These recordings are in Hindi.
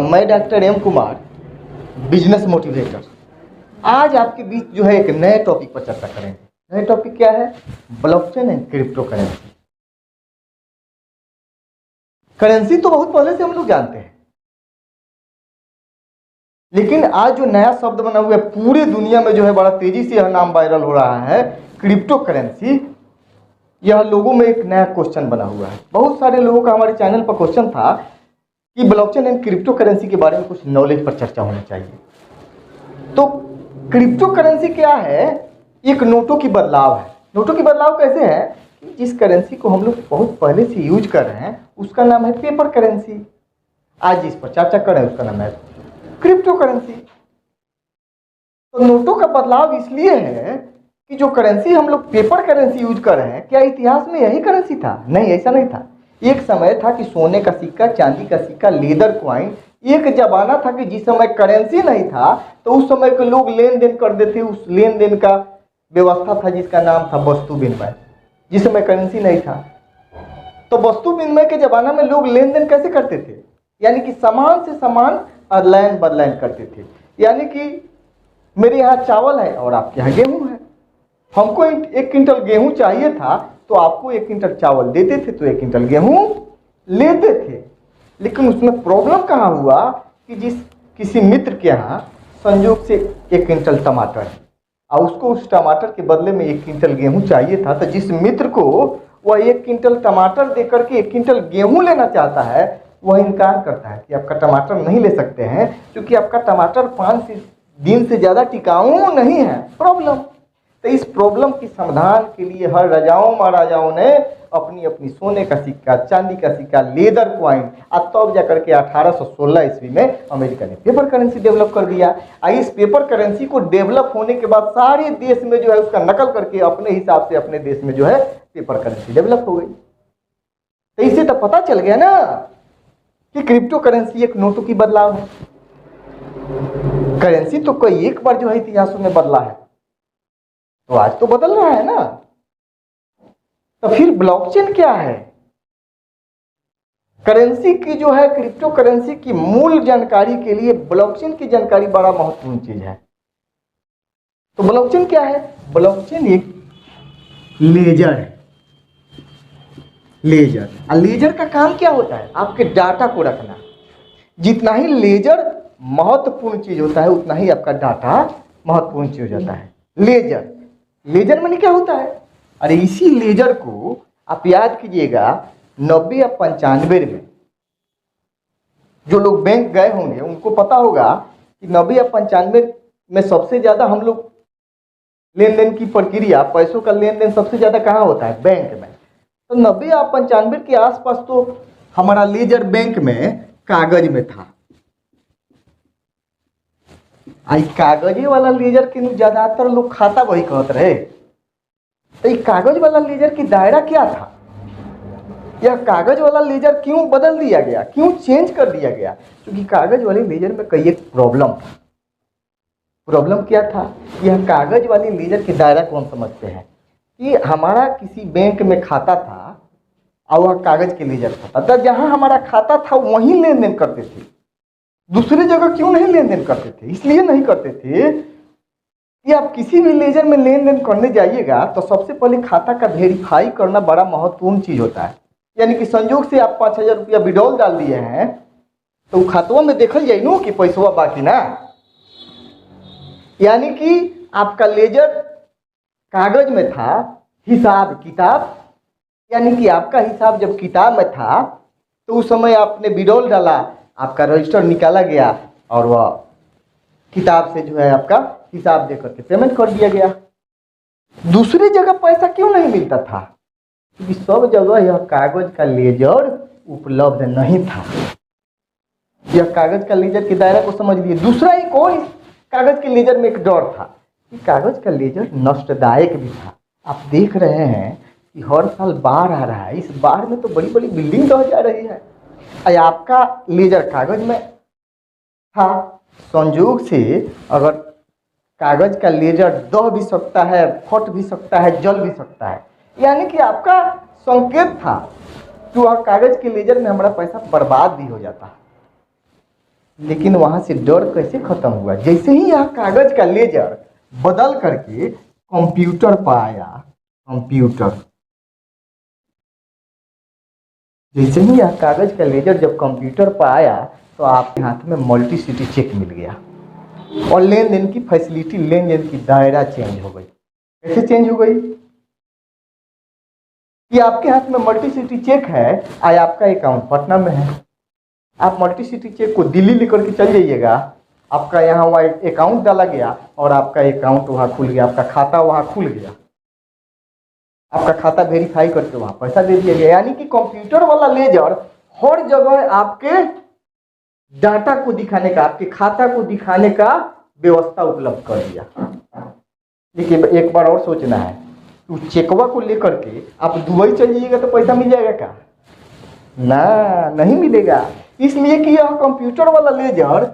मैं doctor M Kumar, business motivator. आज आपके बीच जो है एक नए टॉपिक पर चर्चा करेंगे। नए टॉपिक क्या है? Blockchain and crypto currency. Currency तो बहुत पहले से हम लोग जानते हैं, लेकिन आज जो नया शब्द बना हुआ है पूरे दुनिया में, जो है बड़ा तेजी से यह नाम वायरल हो रहा है, क्रिप्टो करेंसी। यह लोगों में एक नया क्वेश्चन बना हुआ है। बहुत सारे लोगों का हमारे चैनल पर क्वेश्चन था कि ब्लॉकचेन एंड क्रिप्टो करेंसी के बारे में कुछ नॉलेज पर चर्चा होनी चाहिए। तो क्रिप्टो करेंसी क्या है? एक नोटों की बदलाव है। नोटों की बदलाव कैसे है कि जिस करेंसी को हम लोग बहुत पहले से यूज कर रहे हैं उसका नाम है पेपर करेंसी। आज जिस पर चर्चा कर रहे हैं उसका नाम है क्रिप्टो करेंसी। तो नोटों का बदलाव इसलिए है कि जो करेंसी हम लोग पेपर करेंसी यूज कर रहे हैं, क्या इतिहास में यही करेंसी था? नहीं, ऐसा नहीं था। एक समय था कि सोने का सिक्का, चांदी का सिक्का, लेदर क्वाइन। एक जमाना था कि जिस समय करेंसी नहीं था तो उस समय के लोग लेन देन कर देते। उस लेन देन का व्यवस्था था जिसका नाम था वस्तु विनिमय। जिस समय करेंसी नहीं था तो वस्तु विनिमय के जमाना में लोग लेन देन कैसे करते थे? यानी कि सामान से सामान अदलायन बदलायन करते थे। यानी कि मेरे यहाँ चावल है और आपके यहाँ गेहूं है। हमको 1 क्विंटल गेहूं चाहिए था तो आपको 1 क्विंटल चावल देते थे तो 1 क्विंटल गेहूं लेते थे। लेकिन उसमें प्रॉब्लम कहाँ हुआ कि किसी मित्र के यहाँ संयोग से 1 क्विंटल टमाटर है और उसको उस टमाटर के बदले में 1 क्विंटल गेहूं चाहिए था। तो जिस मित्र को वह 1 क्विंटल टमाटर देकर के 1 क्विंटल गेहूं लेना चाहता है, वह इनकार करता है कि आपका टमाटर नहीं ले सकते हैं क्योंकि आपका टमाटर 5 दिन से ज़्यादा टिकाऊ नहीं है। प्रॉब्लम। तो इस प्रॉब्लम की समाधान के लिए हर राजाओं महाराजाओं ने अपनी अपनी सोने का सिक्का, चांदी का सिक्का, लेदर क्वाइन, तब जाकर के 1816 ईस्वी में अमेरिका ने पेपर करेंसी डेवलप कर दिया। इस पेपर करेंसी को डेवलप होने के बाद सारे देश में जो है उसका नकल करके अपने हिसाब से अपने देश में जो है पेपर करेंसी डेवलप हो गई। तो इससे तो पता चल गया ना कि क्रिप्टो करेंसी एक नोटों की बदलाव है। करेंसी तो कोई एक बार जो है इतिहासों में बदला है, तो आज तो बदल रहा है ना। तो फिर ब्लॉकचेन क्या है? करेंसी की जो है, क्रिप्टो करेंसी की मूल जानकारी के लिए ब्लॉकचेन की जानकारी बड़ा महत्वपूर्ण चीज है। तो ब्लॉकचेन क्या है? ब्लॉकचेन एक लेजर है। लेजर का काम क्या होता है? आपके डाटा को रखना। जितना ही लेजर महत्वपूर्ण चीज होता है उतना ही आपका डाटा महत्वपूर्ण चीज होता है। लेजर में क्या होता है? अरे इसी लेजर को आप याद कीजिएगा, 90 या 95 में जो लोग बैंक गए होंगे उनको पता होगा कि 90 या 95 में सबसे ज्यादा हम लोग लेन देन की प्रक्रिया, पैसों का लेन देन सबसे ज्यादा कहाँ होता है? बैंक में। तो 90 या 95 के आसपास तो हमारा लेजर बैंक में कागज में था। आई कागजे वाला लेजर के ज्यादातर लोग खाता वही कहते रहे। तो ये कागज वाला लेजर की दायरा क्या था? यह कागज वाला लेजर क्यों बदल दिया गया, क्यों चेंज कर दिया गया? क्योंकि कागज वाले लेजर में कई एक प्रॉब्लम था। प्रॉब्लम क्या था? यह कागज वाली लेजर की दायरा कौन समझते हैं कि हमारा किसी बैंक में खाता था और वह कागज के लेजर था। तो जहां हमारा खाता था वहीं लेन देन करते थे, दूसरी जगह क्यों नहीं लेन देन करते थे? इसलिए नहीं करते थे कि आप किसी भी लेजर में लेन देन करने जाइएगा तो सबसे पहले खाता का वेरीफाई करना बड़ा महत्वपूर्ण चीज होता है। यानी कि संयोग से आप 5000 रुपया विड्रॉल डाल दिए हैं तो खातों में देखल जाए नो कि पैसा बाकी ना। यानी कि आपका लेजर कागज में था, हिसाब किताब, यानी कि आपका हिसाब जब किताब में था तो उस समय आपने विड्रॉल डाला, आपका रजिस्टर निकाला गया और वह किताब से जो है आपका हिसाब देकर के पेमेंट कर दिया गया। दूसरी जगह पैसा क्यों नहीं मिलता था? क्योंकि सब जगह यह कागज का लेजर उपलब्ध नहीं था। यह कागज का लेजर के दायरा को समझ लिए। दूसरा एक और कागज के लेजर में एक डर था कि कागज का लेजर नष्टदायक भी था। आप देख रहे हैं कि हर साल बाढ़ आ रहा है, इस बाढ़ में तो बड़ी बड़ी बिल्डिंग ढह जा रही है। आपका लेजर कागज में था, संयोग से अगर कागज का लेजर दह भी सकता है, फट भी सकता है, जल भी सकता है। यानी कि आपका संकेत था कि वह कागज के लेजर में हमारा पैसा बर्बाद भी हो जाता है। लेकिन वहां से डर कैसे खत्म हुआ? जैसे ही यह कागज का लेजर बदल करके कंप्यूटर पर आया, कंप्यूटर, जैसे ही यह कागज का लेजर जब कंप्यूटर पर आया तो आपके हाथ में मल्टी सिटी चेक मिल गया और लेन देन की फैसिलिटी, लेन देन की दायरा चेंज हो गई। कैसे चेंज हो गई? कि आपके हाथ में मल्टी सिटी चेक है, आज आपका अकाउंट पटना में है, आप मल्टी सिटी चेक को दिल्ली लेकर के चल जाइएगा, आपका यहाँ वहाँ अकाउंट डाला गया और आपका अकाउंट वहाँ खुल गया, आपका खाता वहाँ खुल गया, आपका खाता वेरीफाई करके वहाँ पैसा दे दिया गया। यानी कि कंप्यूटर वाला लेजर हर जगह आपके डाटा को दिखाने का, आपके खाता को दिखाने का व्यवस्था उपलब्ध कर दिया। देखिए एक बार और सोचना है, तो चेकवा को लेकर के आप दुबई चल जाइएगा तो पैसा मिल जाएगा क्या? ना, नहीं मिलेगा। इसलिए कि यह कंप्यूटर वाला लेजर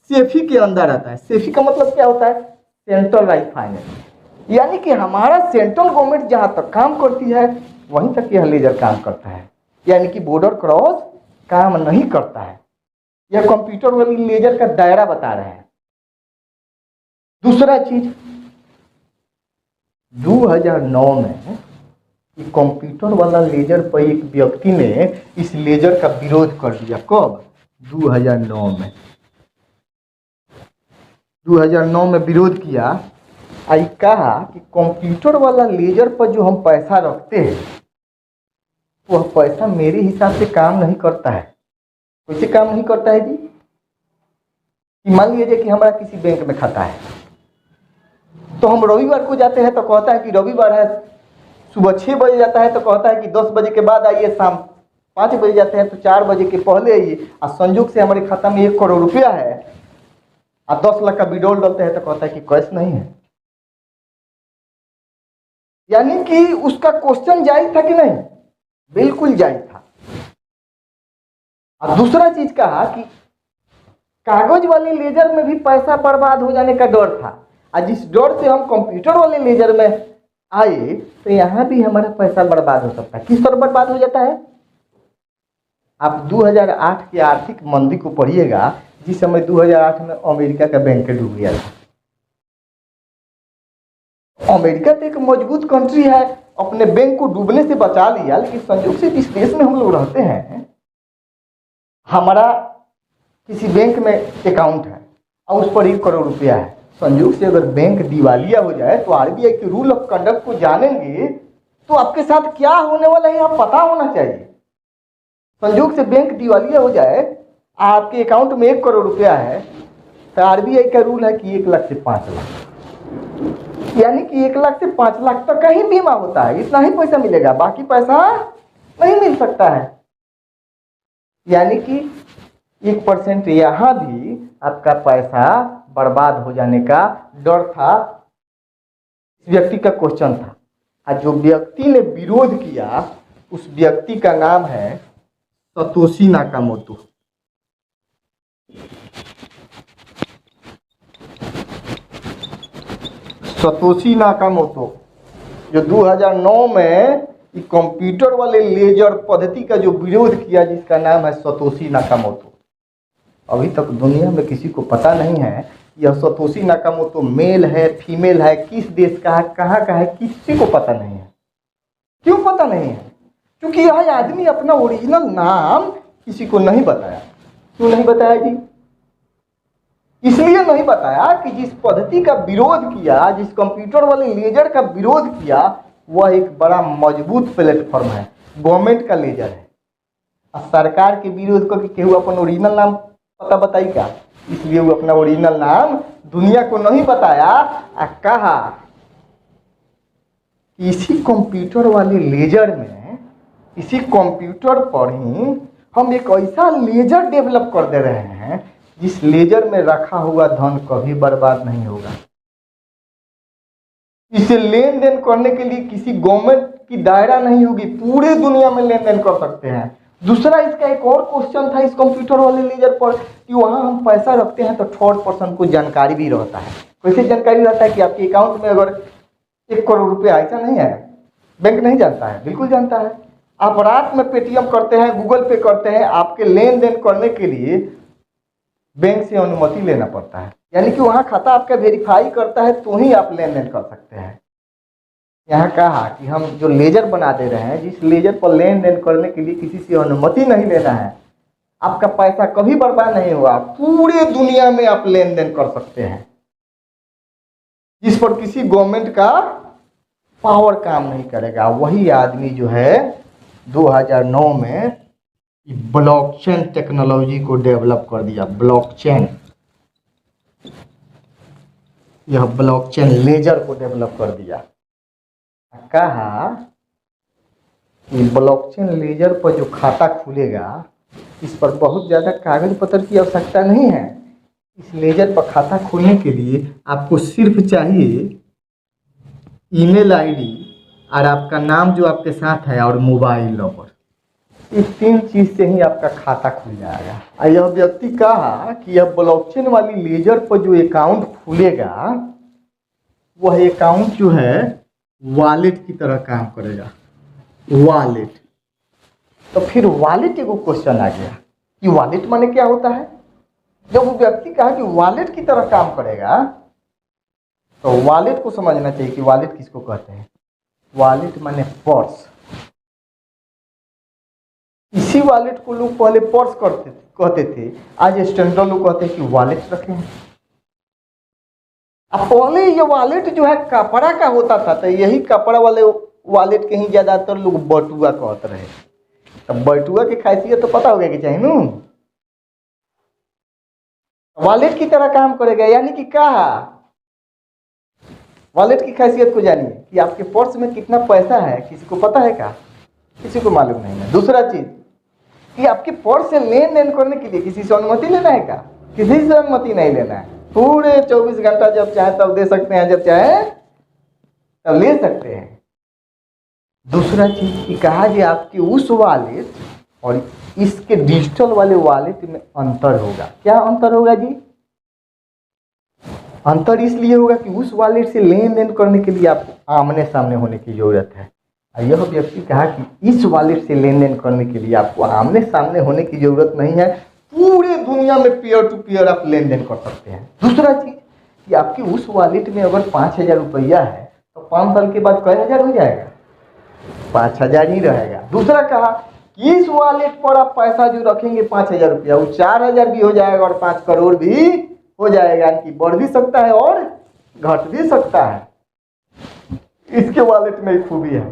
सेफी के अंदर आता है। सेफी का मतलब क्या होता है? Centralise finance. यानी कि हमारा सेंट्रल गवर्नमेंट जहां तक काम करती है वहीं तक यह लेजर काम करता है, यानी कि बॉर्डर क्रॉस काम नहीं करता है। यह कंप्यूटर वाली लेजर का दायरा बता रहे हैं। दूसरा चीज, 2009 में कंप्यूटर वाला लेजर पर एक व्यक्ति ने इस लेजर का विरोध कर दिया। कब? 2009 में। 2009 में विरोध किया, आई कहा कि कंप्यूटर वाला लेजर पर जो हम पैसा रखते हैं वह पैसा मेरे हिसाब से काम नहीं करता है। कैसे काम नहीं करता है जी? कि मान लीजिए कि हमारा किसी बैंक में खाता है, तो हम रविवार को जाते हैं तो कहता है कि रविवार है, सुबह 6 बजे जाता है तो कहता है कि 10 बजे के बाद आइए, शाम 5 बजे जाते हैं तो 4 बजे के पहले आइए, और संयोग से हमारे खाता में 1 करोड़ रुपया है और 10 लाख का विड्रॉल डालते हैं तो कहता है कि कैश नहीं है। यानी कि उसका क्वेश्चन जायज था कि नहीं? बिल्कुल जायज था। और दूसरा चीज कहा कि कागज वाले लेजर में भी पैसा बर्बाद हो जाने का डर था, और जिस डर से हम कंप्यूटर वाले लेजर में आए तो यहां भी हमारा पैसा बर्बाद हो सकता है। किस तरह बर्बाद हो जाता है? आप 2008 की आर्थिक मंदी को पढ़िएगा, जिस समय 2008 में अमेरिका का बैंक डूब गया था। अमेरिका तो एक मजबूत कंट्री है, अपने बैंक को डूबने से बचा लिया, लेकिन संयोग से जिस देश में हम लोग रहते हैं, हमारा किसी बैंक में अकाउंट है और उस पर 1 करोड़ रुपया है, संयोग से अगर बैंक दिवालिया हो जाए तो आरबीआई के रूल ऑफ कंडक्ट को जानेंगे तो आपके साथ क्या होने वाला है आप पता होना चाहिए। संयोग से बैंक दिवालिया हो जाए, आपके अकाउंट में 1 करोड़ रुपया है, तो आरबीआई का रूल है कि 1 लाख से 5 लाख, यानी कि 1 लाख से 5 लाख तक का ही बीमा होता है, इतना ही पैसा मिलेगा, बाकी पैसा नहीं मिल सकता है। यानी कि 1% यहां भी आपका पैसा बर्बाद हो जाने का डर था। इस व्यक्ति का क्वेश्चन था, और जो व्यक्ति ने विरोध किया उस व्यक्ति का नाम है सतोशी नाकामोटो। सतोशी नाकामोटो जो 2009 में कंप्यूटर वाले लेजर पद्धति का जो विरोध किया, जिसका नाम है सतोशी नाकामोटो। अभी तक दुनिया में किसी को पता नहीं है यह सतोशी नाकामोटो मेल है, फीमेल है, किस देश का है, कहाँ का है, किसी को पता नहीं है। क्यों पता नहीं है? क्योंकि यह आदमी अपना ओरिजिनल नाम किसी को नहीं बताया। क्यों नहीं बताया जी? इसलिए नहीं बताया कि जिस पद्धति का विरोध किया, जिस कंप्यूटर वाले लेजर का विरोध किया, वह एक बड़ा मजबूत प्लेटफॉर्म है, गवर्नमेंट का लेजर है। और सरकार के विरोध करके केहू अपन ओरिजिनल नाम पता बताई क्या? इसलिए वो अपना ओरिजिनल नाम दुनिया को नहीं बताया, और कहा कि इसी कंप्यूटर वाले लेजर में, इसी कंप्यूटर पर ही हम एक ऐसा लेजर डेवलप कर दे रहे हैं जिस लेजर में रखा हुआ धन कभी बर्बाद नहीं होगा। इसे लेन देन करने के लिए किसी गवर्नमेंट की दायरा नहीं होगी, पूरे दुनिया में लेन देन कर सकते हैं। दूसरा, इसका एक और क्वेश्चन था इस कंप्यूटर वाले लेजर पर कि वहां हम पैसा रखते हैं तो थर्ड पर्सन को जानकारी भी रहता है। कैसे जानकारी रहता है? कि आपके अकाउंट में अगर 1 करोड़ रुपया, ऐसा नहीं है, बैंक नहीं जानता है, बिल्कुल जानता है। आप रात में पेटीएम करते हैं, गूगल पे करते हैं, आपके लेन देन करने के लिए बैंक से अनुमति लेना पड़ता है, यानी कि वहाँ खाता आपका वेरीफाई करता है तो ही आप लेन देन कर सकते हैं। यहाँ कहा कि हम जो लेजर बना दे रहे हैं, जिस लेजर पर लेन देन करने के लिए किसी से अनुमति नहीं लेना है, आपका पैसा कभी बर्बाद नहीं हुआ, पूरे दुनिया में आप लेन देन कर सकते हैं, जिस पर किसी गवर्नमेंट का पावर काम नहीं करेगा। वही आदमी जो है 2009 में ब्लॉकचेन टेक्नोलॉजी को डेवलप कर दिया। ब्लॉकचेन, यह ब्लॉकचेन लेजर को डेवलप कर दिया। कहा कि ब्लॉकचेन लेजर पर जो खाता खुलेगा, इस पर बहुत ज़्यादा कागज पत्र की आवश्यकता नहीं है। इस लेजर पर खाता खोलने के लिए आपको सिर्फ चाहिए ईमेल आईडी और आपका नाम जो आपके साथ है और मोबाइल नंबर। इस 3 चीज़ से ही आपका खाता खुल जाएगा। और यह व्यक्ति कहा कि यह ब्लॉकचेन वाली लेजर पर जो अकाउंट खुलेगा, वह अकाउंट जो है वॉलेट की तरह काम करेगा। वॉलेट, तो फिर वॉलेट एगो क्वेश्चन आ गया कि वॉलेट माने क्या होता है। जब वो व्यक्ति कहा कि वॉलेट की तरह काम करेगा, तो वॉलेट को समझना चाहिए कि वॉलेट किसको कहते हैं। वॉलेट माने पर्स। इसी वॉलेट को लोग पहले पर्स कहते थे, आज स्टैंडर्ड लोग कहते हैं कि वॉलेट रखे हैं। अब पहले ये वॉलेट जो है कपड़ा का होता था, तो यही कपड़ा वाले वॉलेट के ही ज्यादातर लोग बटुआ कहते रहे। तब बटुआ की खासियत तो पता होगा कि चाहिए नू, वॉलेट की तरह काम करेगा। यानी कि कहा वॉलेट की खासियत को जानिए कि आपके पर्स में कितना पैसा है, किसी को पता है क्या? किसी को मालूम नहीं है। दूसरा चीज कि आपके पर्स से लेन देन करने के लिए किसी से अनुमति लेना है क्या? किसी से अनुमति नहीं लेना है। पूरे 24 घंटा जब चाहे तब दे सकते हैं, जब चाहे तब ले सकते हैं। दूसरा चीज कि कहा कि आपके उस वॉलेट और इसके डिजिटल वाले वॉलेट में अंतर होगा। क्या अंतर होगा जी? अंतर इसलिए होगा कि उस वॉलेट से लेन देन करने के लिए आपको आमने सामने होने की जरूरत है। यह व्यक्ति कहा कि इस वॉलेट से लेन देन करने के लिए आपको आमने सामने होने की जरूरत नहीं है, पूरे दुनिया में पीयर टू पीयर आप लेन देन कर सकते हैं। दूसरा चीज कि आपकी उस वॉलेट में अगर 5,000 रुपया है, तो 5 साल के बाद कई हजार हो जाएगा? 5,000 ही रहेगा। दूसरा कहा कि इस वॉलेट पर आप पैसा जो रखेंगे 5,000 रुपया, वो 4,000 भी हो जाएगा और 5 करोड़ भी हो जाएगा, कि बढ़ भी सकता है और घट भी सकता है। इसके वॉलेट में एक खूबी है।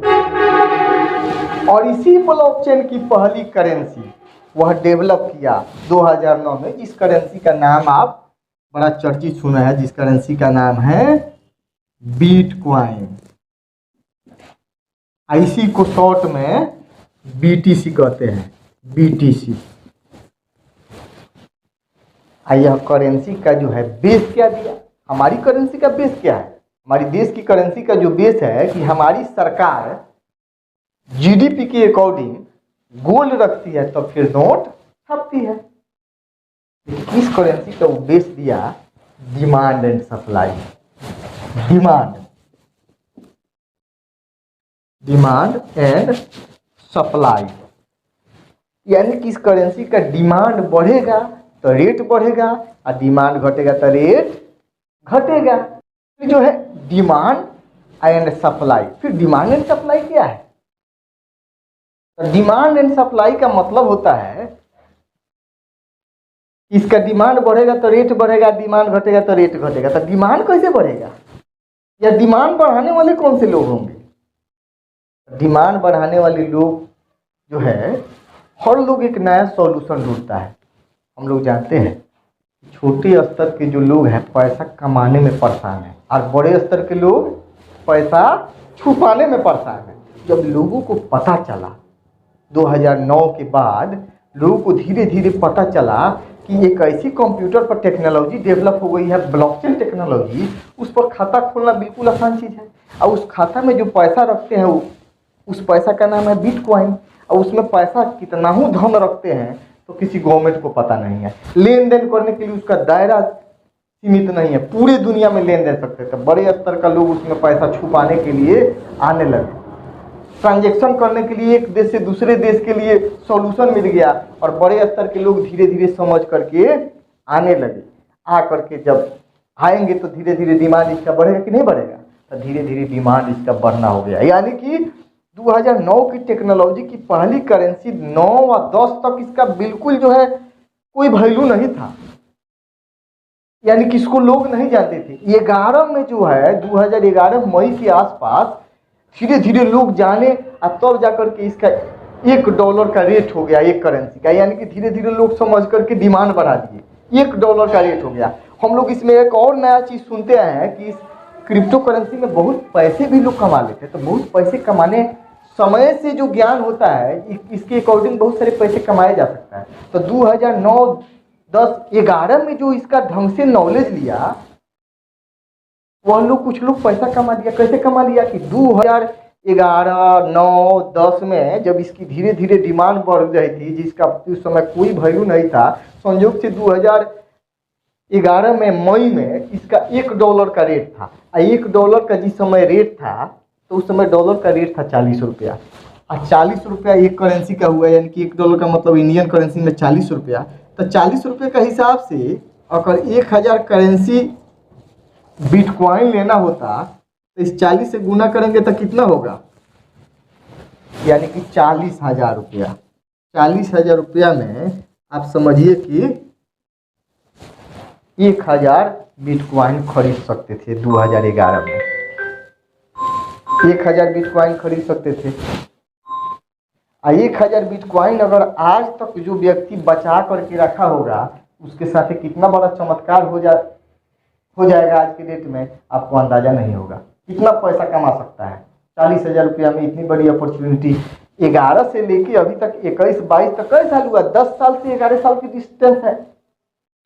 और इसी ब्लॉकचेन की पहली करेंसी वह डेवलप किया 2009 में, जिस करेंसी का नाम आप बड़ा चर्चित सुना है, जिस करेंसी का नाम है बिटकॉइन। इसी को शॉर्ट में बीटीसी कहते हैं, बीटीसी। यह करेंसी का जो है बेस क्या दिया? हमारी करेंसी का बेस क्या है? हमारी देश की करेंसी का जो बेस है कि हमारी सरकार जीडीपी के अकॉर्डिंग गोल्ड रखती है, तो फिर नोट छपती है। इस करेंसी का वो बेस दिया demand and supply. Demand and supply, यानी कि इस करेंसी का डिमांड बढ़ेगा तो रेट बढ़ेगा, और डिमांड घटेगा तो रेट घटेगा। जो है डिमांड एंड सप्लाई। फिर डिमांड एंड सप्लाई क्या है? तो डिमांड एंड सप्लाई का मतलब होता है इसका डिमांड बढ़ेगा तो रेट बढ़ेगा, डिमांड घटेगा तो रेट घटेगा। तो डिमांड कैसे बढ़ेगा? या डिमांड बढ़ाने वाले कौन से लोग होंगे? डिमांड बढ़ाने वाले लोग जो है, हर लोग एक नया सॉल्यूशन ढूंढता है। हम लोग जानते हैं छोटे स्तर के जो लोग हैं पैसा कमाने में परेशान है, और बड़े स्तर के लोग पैसा छुपाने में परेशान है। जब लोगों को पता चला 2009 के बाद, लोगों को धीरे धीरे पता चला कि एक ऐसी कंप्यूटर पर टेक्नोलॉजी डेवलप हो गई है, ब्लॉकचेन टेक्नोलॉजी। उस पर खाता खोलना बिल्कुल आसान चीज़ है, और उस खाता में जो पैसा रखते हैं उस पैसा का नाम है बिटकॉइन। और उसमें पैसा कितना ही धन रखते हैं तो किसी गवर्नमेंट को पता नहीं है। लेन देन करने के लिए उसका दायरा सीमित नहीं है, पूरे दुनिया में लेन देन सकते थे। बड़े स्तर का लोग उसमें पैसा छुपाने के लिए आने लगे, ट्रांजैक्शन करने के लिए एक देश से दूसरे देश के लिए सॉल्यूशन मिल गया, और बड़े स्तर के लोग धीरे धीरे समझ करके आने लगे, आ करके जब आएंगे तो धीरे धीरे डिमांड इसका बढ़ेगा कि नहीं बढ़ेगा, तो धीरे धीरे डिमांड इसका बढ़ना हो गया। यानी कि 2009 की टेक्नोलॉजी की पहली करेंसी 9 और 10 तक इसका बिल्कुल जो है कोई वैल्यू नहीं था, यानी कि इसको लोग नहीं जानते थे। 11 में जो है 2011 मई के आसपास धीरे धीरे लोग जाने और तब जाकर के इसका $1 का रेट हो गया एक करेंसी का, यानी कि धीरे धीरे लोग समझ करके डिमांड बढ़ा दिए, $1 का रेट हो गया। हम लोग इसमें एक और नया चीज़ सुनते आए हैं कि इस क्रिप्टो करेंसी में बहुत पैसे भी लोग कमा लेते हैं। तो बहुत पैसे कमाने, समय से जो ज्ञान होता है इसके अकॉर्डिंग बहुत सारे पैसे कमाया जा सकता है। तो 2009, 10, 11 में जो इसका ढंग से नॉलेज लिया वह लोग, कुछ लोग पैसा कमा दिया। कैसे कमा लिया कि 2011, 9, 10 में जब इसकी धीरे धीरे डिमांड बढ़ रही थी, जिसका उस समय कोई वैल्यू नहीं था, संयोग से 2011 में मई में इसका $1 का रेट था। $1 का जिस समय रेट था तो उस समय डॉलर का रेट था 40 रुपया, और 40 रुपया एक करेंसी का हुआ, यानी कि $1 का मतलब इंडियन करेंसी में 40 रुपया। तो 40 रुपये का हिसाब से अगर 1000 करेंसी बिटकॉइन लेना होता तो इस 40 से गुना करेंगे तो कितना होगा, यानी कि 40,000 रुपया। 40,000 रुपया में आप समझिए कि 1000 बिटकॉइन खरीद सकते थे 2011 में। 1000 बिटकॉइन खरीद सकते थे। 1000 बिटकॉइन अगर आज तक जो व्यक्ति बचा करके रखा होगा उसके साथ कितना बड़ा चमत्कार हो जाएगा आज के डेट में, आपको अंदाजा नहीं होगा कितना पैसा कमा सकता है। 40,000 रुपया में इतनी बड़ी अपॉर्चुनिटी, 11 से लेके अभी तक 21, 22 तक कई साल हुआ, 10 साल से 11 साल की डिस्टेंस है,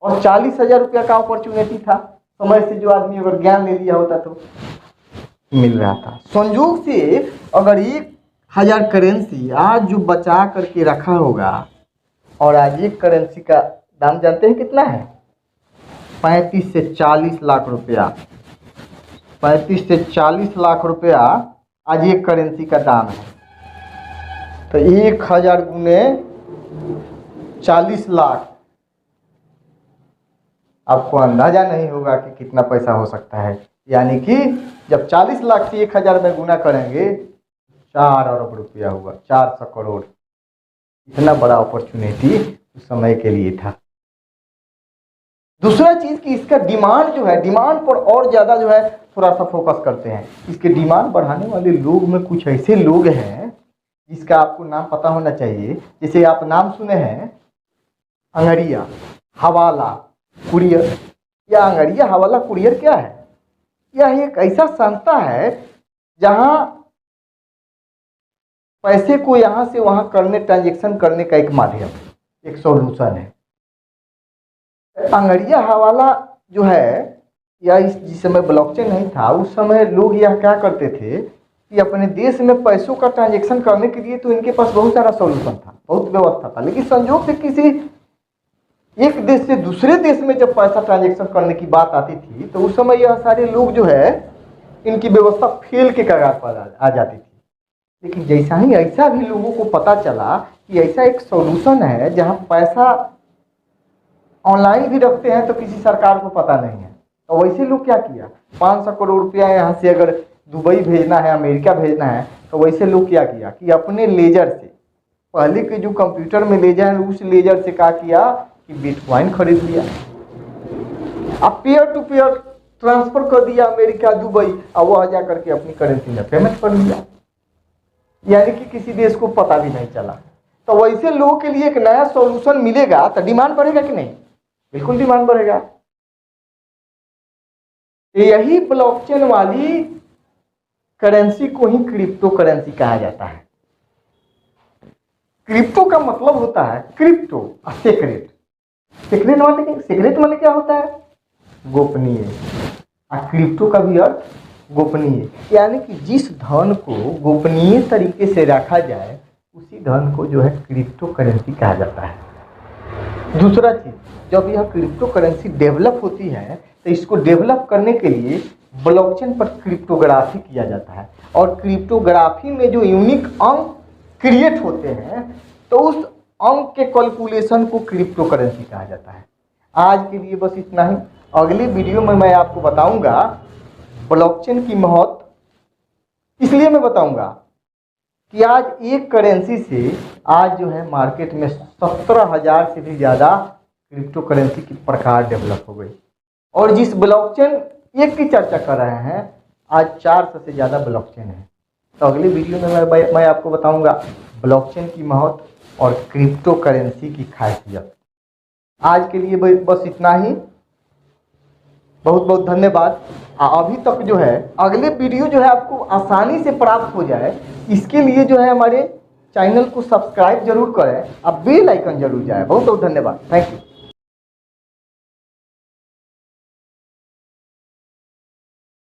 और 40,000 रुपया का अपॉर्चुनिटी था। समय से जो आदमी अगर ज्ञान ले लिया होता तो मिल रहा था। संयोग से अगर 1000 करेंसी आज जो बचा करके रखा होगा, और आज एक करेंसी का दाम जानते हैं कितना है, 35 से 40 लाख रुपया। 35 से 40 लाख रुपया आज एक करेंसी का दाम है। तो 1000 गुने 40 लाख, आपको अंदाजा नहीं होगा कि कितना पैसा हो सकता है। यानी कि जब 40 लाख से 1000 में गुना करेंगे 4 अरब रुपया हुआ, 400 करोड़। इतना बड़ा अपॉर्चुनिटी उस समय के लिए था। दूसरा चीज कि इसका डिमांड जो है, डिमांड पर और ज्यादा जो है थोड़ा सा फोकस करते हैं। इसके डिमांड बढ़ाने वाले लोग में कुछ ऐसे लोग हैं जिसका आपको नाम पता होना चाहिए। जैसे आप नाम सुने हैं अंगड़िया, हवाला, कुरियर। या अंगड़िया, हवाला, कुरियर क्या है? यह एक ऐसा संस्था है जहां पैसे को यहां से वहां करने, ट्रांजैक्शन करने का एक माध्यम, एक सॉल्यूशन है। अंगड़िया हवाला जो है, या इस जिस समय ब्लॉकचेन नहीं था उस समय लोग यह क्या करते थे कि अपने देश में पैसों का ट्रांजैक्शन करने के लिए तो इनके पास बहुत सारा सॉल्यूशन था, बहुत व्यवस्था था, लेकिन संयोग से किसी एक देश से दूसरे देश में जब पैसा ट्रांजैक्शन करने की बात आती थी तो उस समय यह सारे लोग जो है इनकी व्यवस्था फेल के कगार पर आ जाती थी। लेकिन जैसा ही ऐसा भी लोगों को पता चला कि ऐसा एक सॉल्यूशन है जहां पैसा ऑनलाइन भी रखते हैं तो किसी सरकार को पता नहीं है, तो वैसे लोग क्या किया, 500 करोड़ रुपया यहाँ से अगर दुबई भेजना है, अमेरिका भेजना है, तो वैसे लोग क्या किया कि अपने लेजर से, पहले के जो कंप्यूटर में लेजर है उस लेजर से क्या किया कि बिटकॉइन खरीद लिया, अब पेयर टू पेयर ट्रांसफर कर दिया अमेरिका, दुबई, और वह जा करके अपनी करेंसी में पेमेंट कर लिया, यानी कि किसी देश को पता भी नहीं चला। तो वैसे लोगों के लिए एक नया सॉल्यूशन मिलेगा तो डिमांड बढ़ेगा कि नहीं? बिल्कुल डिमांड बढ़ेगा। यही ब्लॉकचेन वाली करेंसी को ही क्रिप्टो करेंसी कहा जाता है। क्रिप्टो का मतलब होता है क्रिप्टो, सीक्रेट। सीक्रेट माने क्या होता है? गोपनीय। और क्रिप्टो का भी अर्थ गोपनीय, यानी कि जिस धन को गोपनीय तरीके से रखा जाए उसी धन को जो है क्रिप्टो करेंसी कहा जाता है। दूसरा चीज, जब यह क्रिप्टो करेंसी डेवलप होती है तो इसको डेवलप करने के लिए ब्लॉकचेन पर क्रिप्टोग्राफी किया जाता है, और क्रिप्टोग्राफी में जो यूनिक अंक क्रिएट होते हैं तो उस अंक के कैलकुलेशन को क्रिप्टो करेंसी कहा जाता है। आज के लिए बस इतना ही। अगली वीडियो में मैं आपको बताऊंगा ब्लॉकचेन की महत्व। इसलिए मैं बताऊंगा कि आज एक करेंसी से आज जो है मार्केट में 17,000 से भी ज़्यादा क्रिप्टो करेंसी की प्रकार डेवलप हो गई, और जिस ब्लॉकचेन एक की चर्चा कर रहे हैं आज 400 से ज़्यादा ब्लॉकचेन है। तो अगली वीडियो में मैं आपको बताऊंगा ब्लॉकचेन की महत्व और क्रिप्टो करेंसी की खासियत। आज के लिए बस इतना ही। बहुत बहुत धन्यवाद। अभी तक जो है अगले वीडियो जो है आपको आसानी से प्राप्त हो जाए, इसके लिए जो है हमारे चैनल को सब्सक्राइब जरूर करें, अब बेल आइकन जरूर जाए। बहुत बहुत धन्यवाद। Thank you.